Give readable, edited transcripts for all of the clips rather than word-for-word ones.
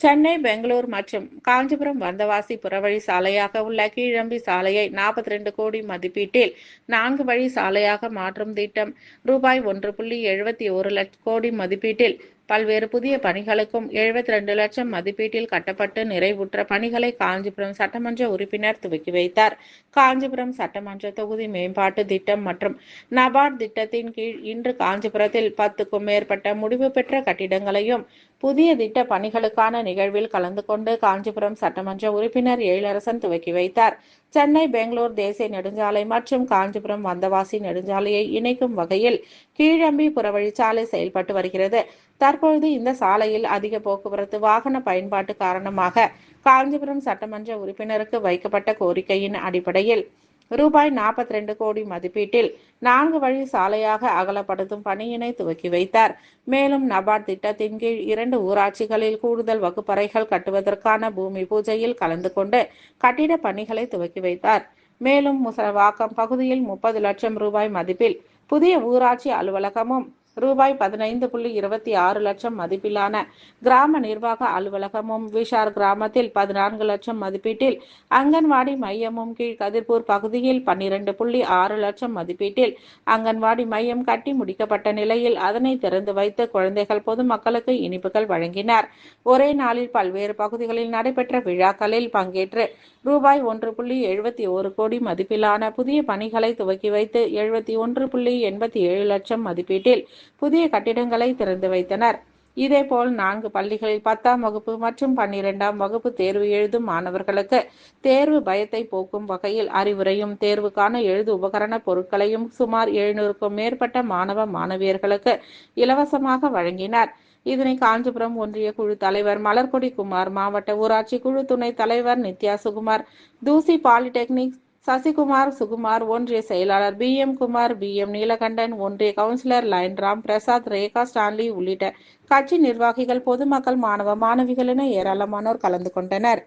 சென்னை, பெங்களூர் மற்றும் காஞ்சிபுரம் வந்தவாசி புறவழி சாலையாக உள்ள கீழம்பி சாலையை 42 கோடி மதிப்பீட்டில் 4 வழி சாலையாக மாற்றும் திட்டம் ரூபாய் 1.71 கோடி மதிப்பீட்டில் பல்வேறு புதிய பணிகளுக்கும் 72 லட்சம் மதிப்பீட்டில் கட்டப்பட்டு நிறைவுற்ற பணிகளை காஞ்சிபுரம் சட்டமன்ற உறுப்பினர் துவக்கி வைத்தார். காஞ்சிபுரம் சட்டமன்ற தொகுதி மேம்பாட்டு திட்டம் மற்றும் நபார்டு திட்டத்தின் கீழ் இன்று காஞ்சிபுரத்தில் 10க்கும் மேற்பட்ட முடிவு பெற்ற கட்டிடங்களையும் புதிய திட்ட பணிகளுக்கான நிகழ்வில் கலந்து கொண்டு காஞ்சிபுரம் சட்டமன்ற உறுப்பினர் எழிலரசன் துவக்கி வைத்தார். சென்னை, பெங்களூர் தேசிய நெடுஞ்சாலை மற்றும் காஞ்சிபுரம் வந்தவாசி நெடுஞ்சாலையை இணைக்கும் வகையில் கீழம்பி புறவழிச்சாலை செயல்பட்டு வருகிறது. தற்பொழுது இந்த சாலையில் அதிக போக்குவரத்து வாகன பயன்பாட்டு காரணமாக காஞ்சிபுரம் சட்டமன்ற உறுப்பினருக்கு வைக்கப்பட்ட கோரிக்கையின் அடிப்படையில் ரூபாய் 42 கோடி மதிப்பீட்டில் 4 வழி சாலையாக அகலப்படுத்தும் பணியினை துவக்கி வைத்தார். மேலும் நபார்டு திட்டத்தின் கீழ் 2 ஊராட்சிகளில் கூடுதல் வகுப்பறைகள் கட்டுவதற்கான பூமி பூஜையில் கலந்து கொண்டு கட்டிட பணிகளை துவக்கி வைத்தார். மேலும் முசலவாக்கம் பகுதியில் 30 லட்சம் ரூபாய் மதிப்பில் புதிய ஊராட்சி அலுவலகமும் ரூபாய் 15.26 லட்சம் மதிப்பிலான கிராம நிர்வாக அலுவலகமும், விஷார் கிராமத்தில் 14 லட்சம் மதிப்பீட்டில் அங்கன்வாடி மையமும், கீழ்கதிர்பூர் பகுதியில் 12.6 லட்சம் மதிப்பீட்டில் அங்கன்வாடி மையம் கட்டி முடிக்கப்பட்ட நிலையில் அதனை திறந்து வைத்து குழந்தைகள் பொதுமக்களுக்கு இனிப்புகள் வழங்கினார். ஒரே நாளில் பல்வேறு பகுதிகளில் நடைபெற்ற விழாக்களில் பங்கேற்று ரூபாய் 1.71 கோடி மதிப்பிலான புதிய பணிகளை துவக்கி வைத்து 71.87 லட்சம் மதிப்பீட்டில் புதிய கட்டிடங்களை திறந்து வைத்தனர். இதேபோல் 4 பள்ளிகளில் 10ஆம் வகுப்பு மற்றும் 12ஆம் வகுப்பு தேர்வு எழுதும் மாணவர்களுக்கு தேர்வு பயத்தை போக்கும் வகையில் அறிவுரையும் தேர்வுக்கான எழுது உபகரண பொருட்களையும் சுமார் 700க்கும் மேற்பட்ட மாணவ மாணவியர்களுக்கு இலவசமாக வழங்கினார். இதனை காஞ்சிபுரம் ஒன்றிய குழு தலைவர் மலர்கொடி குமார், மாவட்ட ஊராட்சி குழு துணைத் தலைவர் நித்யா சுகுமார், தூசி பாலிடெக்னிக் சசிகுமார் சுகுமார், ஒன்றிய செயலாளர் BM குமார், BM நீலகண்டன், ஒன்றிய கவுன்சிலர் லைன்ராம் பிரசாத், ரேகா ஸ்டான்லி உள்ளிட்ட கட்சி நிர்வாகிகள், பொதுமக்கள், மாணவ மாணவிகள் என ஏராளமானோர் கலந்து கொண்டனர்.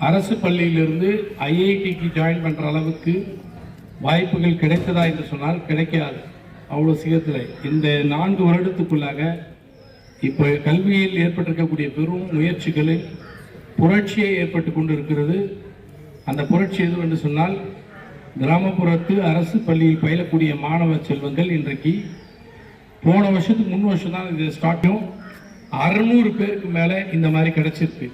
அரசு பள்ளியிலிருந்து IITக்கு ஜாயின் பண்ணுற அளவுக்கு வாய்ப்புகள் கிடைத்ததா என்று சொன்னால் கிடைக்காது. அவ்வளோ சீக்கிரத்தில் இந்த 4 வருடத்துக்குள்ளாக இப்போ கல்வியில் ஏற்பட்டிருக்கக்கூடிய பெரும் முயற்சிகளில் புரட்சியை ஏற்பட்டு கொண்டு இருக்கிறது. அந்த புரட்சி எது என்று சொன்னால் கிராமப்புறத்து அரசு பள்ளியில் பயிலக்கூடிய மாணவ செல்வங்கள் இன்றைக்கு போன வருஷத்துக்கு முன் வருஷம் தான் இது ஸ்டார்ட்டும் 600 பேருக்கு மேலே இந்த மாதிரி கிடைச்சிருக்கு.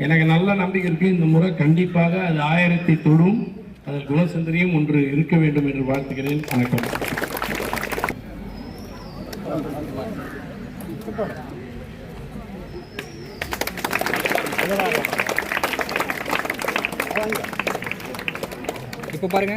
எனக்கு நல்ல நம்பிக்கை இருக்குது இந்த முறை கண்டிப்பாக அது 1000 தொடும். அதில் குணசுந்தரியும் ஒன்று இருக்க வேண்டும் என்று வாழ்த்துகிறேன். வணக்கம். இப்போ பாருங்க.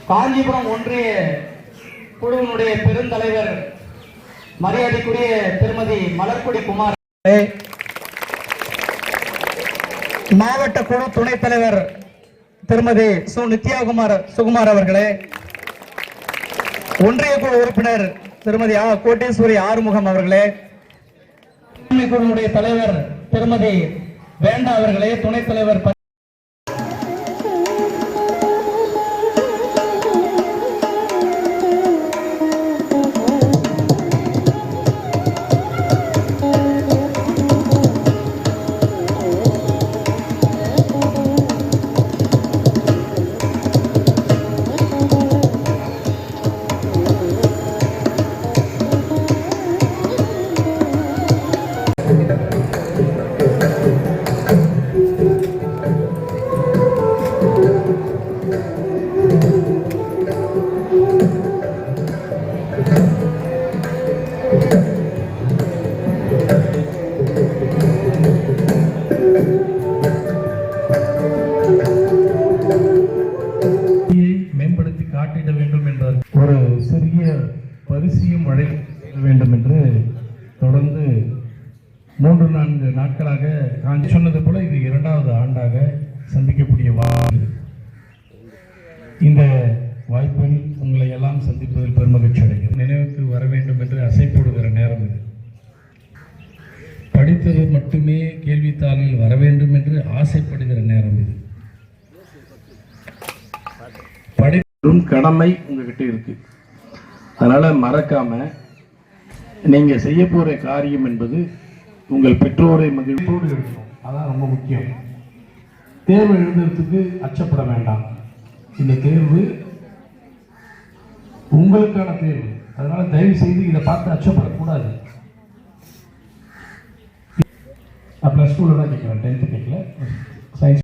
காஞ்சிபுரம் ஒன்றிய குழுவினுடைய பெருந்தலைவர் மரியாதைக்குரிய திருமதி மலர்கொடி குமார், மாவட்ட குழு துணைத் தலைவர் திருமதி நித்யாகுமார் சுகுமார் அவர்களே, ஒன்றிய குழு உறுப்பினர் திருமதி கோட்டேஸ்வரி ஆறுமுகம் அவர்களே, குழுவுடைய தலைவர் திருமதி வேண்டா அவர்களே, துணைத் தலைவர் மேம்படுத்தி காட்டிட வேண்டும் என்ற ஒரு சிறிய பரிசையும் வழங்க வேண்டும் என்று தொடர்ந்து 3-4 நாட்களாக நான் சொன்னது போல இது 2வது ஆண்டாக சந்திக்கக்கூடிய இந்த வாய்ப்பில் உங்களை எல்லாம் சந்திப்பதில் பெருமகிழ்ச்சி அடைகிறேன். நினைவுக்கு வர வேண்டும் என்று அசைப்படுகிற நேரம் இது. படித்தது மட்டுமே கேள்வித்தாளில் வர வேண்டும் என்று ஆசைப்படுகிற நேரம் இது. படிப்பும் கடமை உங்ககிட்ட இருக்கு. அதனால மறக்காம நீங்க செய்ய போற காரியம் என்பது உங்கள் பெற்றோரை மகிழ்ச்சியோடு இருக்கணும். அதான் ரொம்ப முக்கியம். தேர்வு எழுதுறதுக்கு அச்சப்பட வேண்டாம். இந்த தேர்வு உங்களுக்கான தேர்வு. அதனால தயவு செய்து இதை பார்த்து அச்சப்படக்கூடாது. நான் +2 தான் கேட்கிறேன், 10th கேட்கல. சயின்ஸ்